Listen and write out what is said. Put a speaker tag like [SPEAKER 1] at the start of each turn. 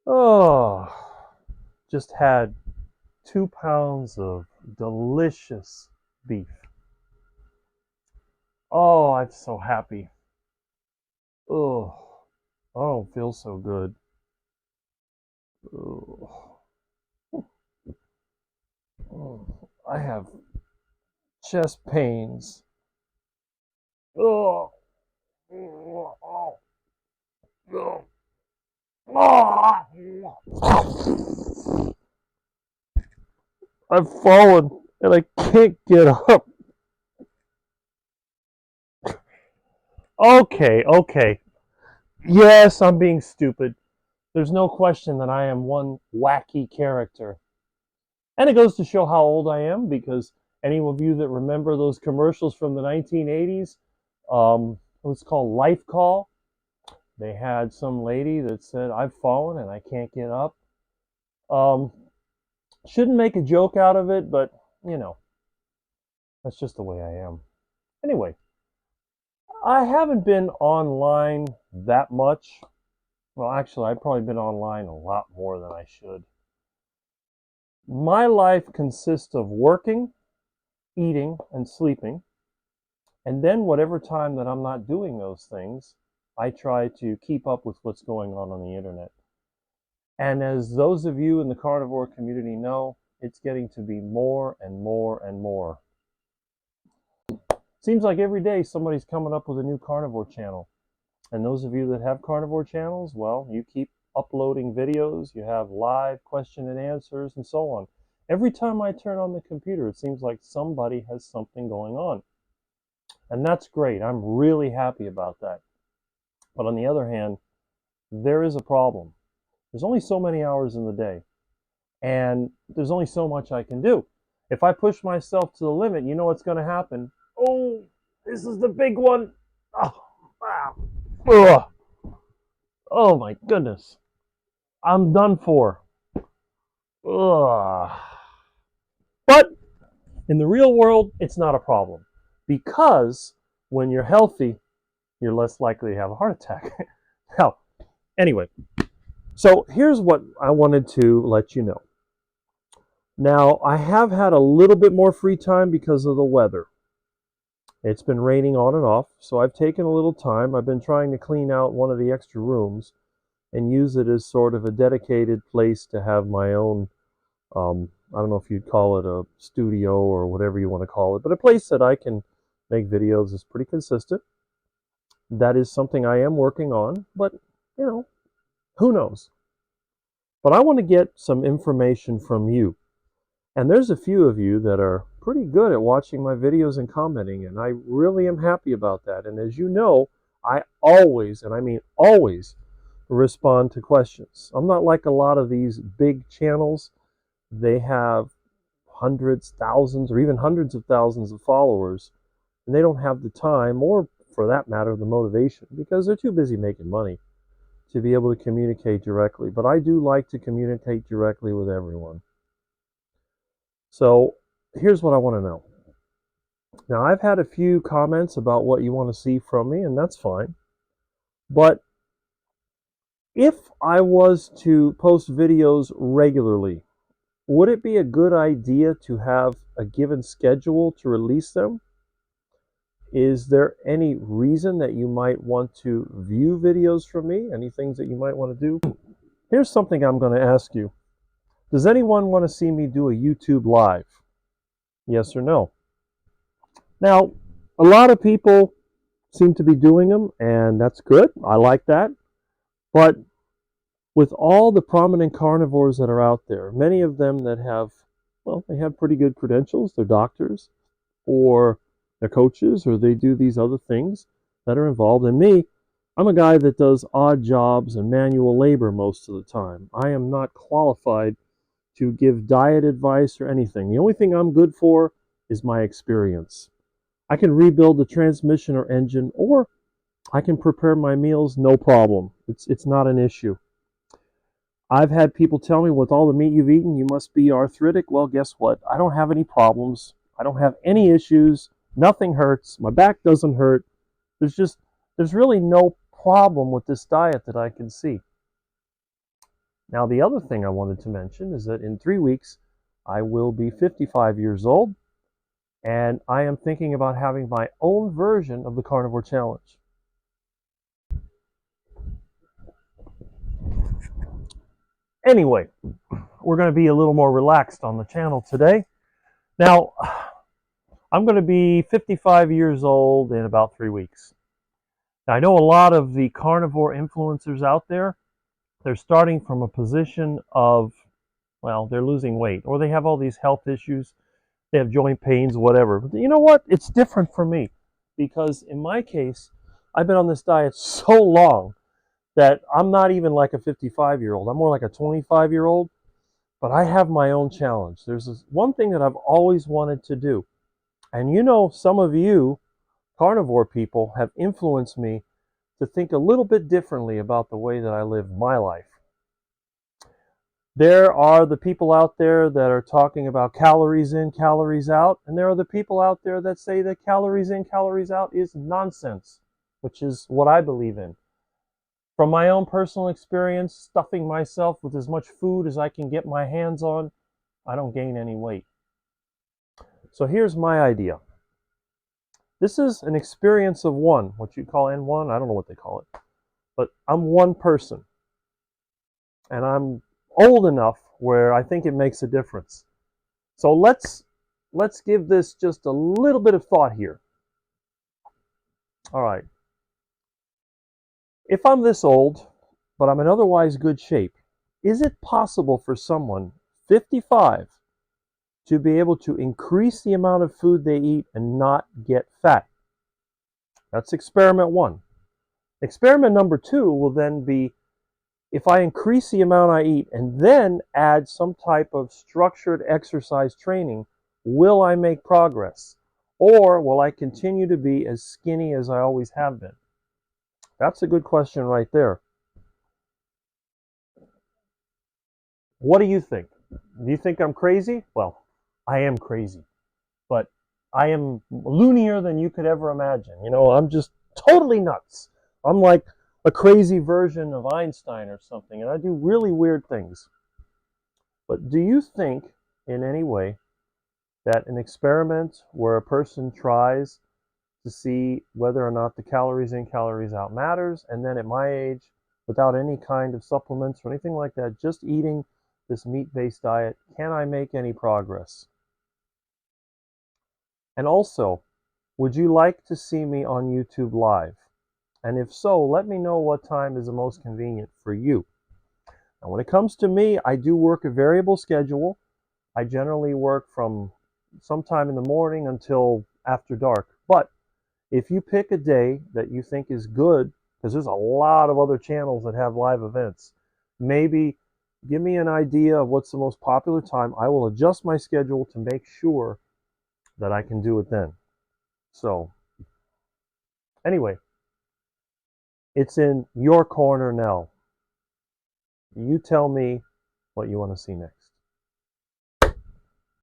[SPEAKER 1] Oh, just had 2 pounds of delicious beef. Oh, I'm so happy. Oh, oh, feels so good. Oh, oh, I have chest pains. Oh, oh, oh, oh. I've fallen and I can't get up. Okay, okay. Yes, I'm being stupid. There's no question that I am one wacky character. And it goes to show how old I am because any of you that remember those commercials from the 1980s, it was called Life Call. They had some lady that said, I've fallen and I can't get up. Um, shouldn't make a joke out of it, but you know, that's just the way I am. Anyway, I haven't been online that much. Well, actually, I've probably been online a lot more than I should. My life consists of working, eating, and sleeping. And then, whatever time that I'm not doing those things, I try to keep up with what's going on the internet. And as those of you in the carnivore community know, it's getting to be more and more and more. Seems like every day somebody's coming up with a new carnivore channel. And those of you that have carnivore channels, well, you keep uploading videos, you have live question and answers, and so on. Every time I turn on the computer, it seems like somebody has something going on. And that's great. I'm really happy about that. But on the other hand, there is a problem. There's only so many hours in the day, and there's only so much I can do. If I push myself to the limit, you know what's going to happen. Oh, this is the big one. Oh, wow. Ugh. Oh my goodness. I'm done for. Ugh. But in the real world, it's not a problem because when you're healthy, you're less likely to have a heart attack. Now, anyway, so here's what I wanted to let you know. Now, I have had a little bit more free time because of the weather. It's been raining on and off, so I've taken a little time. I've been trying to clean out one of the extra rooms and use it as sort of a dedicated place to have my own, I don't know if you'd call it a studio or whatever you want to call it, but a place that I can make videos is pretty consistent. That is something I am working on, but, you know, who knows? But I want to get some information from you. And there's a few of you that are pretty good at watching my videos and commenting, and I really am happy about that. And as you know, I always, and I mean always, respond to questions. I'm not like a lot of these big channels. They have hundreds, thousands, or even hundreds of thousands of followers, and they don't have the time, or for that matter, the motivation, because they're too busy making money to be able to communicate directly. But I do like to communicate directly with everyone. So here's what I want to know. Now, I've had a few comments about what you want to see from me, and that's fine. But if I was to post videos regularly, would it be a good idea to have a given schedule to release them? Is there any reason that you might want to view videos from me? Any things that you might want to do? Here's something I'm going to ask you. Does anyone want to see me do a YouTube live? Yes or no? Now, a lot of people seem to be doing them, and that's good. I like that. But with all the prominent carnivores that are out there, many of them that have, well, they have pretty good credentials. They're doctors, or they're coaches, or they do these other things that are involved. And me, I'm a guy that does odd jobs and manual labor most of the time. I am not qualified to give diet advice or anything. The only thing I'm good for is my experience. I can rebuild the transmission or engine, or I can prepare my meals, no problem. It's not an issue. I've had people tell me, with all the meat you've eaten, you must be arthritic. Well, guess what? I don't have any problems. I don't have any issues. Nothing hurts. My back doesn't hurt. There's really no problem with this diet that I can see. Now, the other thing I wanted to mention is that in 3 weeks, I will be 55 years old, and I am thinking about having my own version of the Carnivore Challenge. Anyway, we're going to be a little more relaxed on the channel today. Now, I'm going to be 55 years old in about 3 weeks. Now, I know a lot of the carnivore influencers out there, they're starting from a position of, well, they're losing weight, or they have all these health issues, they have joint pains, whatever. But you know what? It's different for me, because in my case, I've been on this diet so long that I'm not even like a 55-year-old. I'm more like a 25-year-old, but I have my own challenge. There's this one thing that I've always wanted to do. And you know, some of you carnivore people have influenced me to think a little bit differently about the way that I live my life. There are the people out there that are talking about calories in, calories out, and there are the people out there that say that calories in, calories out is nonsense, which is what I believe in. From my own personal experience, stuffing myself with as much food as I can get my hands on, I don't gain any weight. So here's my idea. This is an experience of one, what you call N1, I don't know what they call it. But I'm one person. And I'm old enough where I think it makes a difference. So let's give this just a little bit of thought here. All right. If I'm this old, but I'm in otherwise good shape, is it possible for someone 55 to be able to increase the amount of food they eat and not get fat? That's experiment one. Experiment number two will then be, if I increase the amount I eat and then add some type of structured exercise training, will I make progress? Or will I continue to be as skinny as I always have been? That's a good question right there. What do you think? Do you think I'm crazy? Well, I am crazy, but I am loonier than you could ever imagine. You know, I'm just totally nuts. I'm like a crazy version of Einstein or something, and I do really weird things. But do you think in any way that an experiment where a person tries to see whether or not the calories in, calories out matters, and then at my age, without any kind of supplements or anything like that, just eating this meat-based diet, can I make any progress? And also, would you like to see me on YouTube Live? And if so, let me know what time is the most convenient for you. Now, when it comes to me, I do work a variable schedule. I generally work from sometime in the morning until after dark. But if you pick a day that you think is good, because there's a lot of other channels that have live events, maybe give me an idea of what's the most popular time. I will adjust my schedule to make sure that I can do it then. So, anyway, it's in your corner now. You tell me what you want to see next.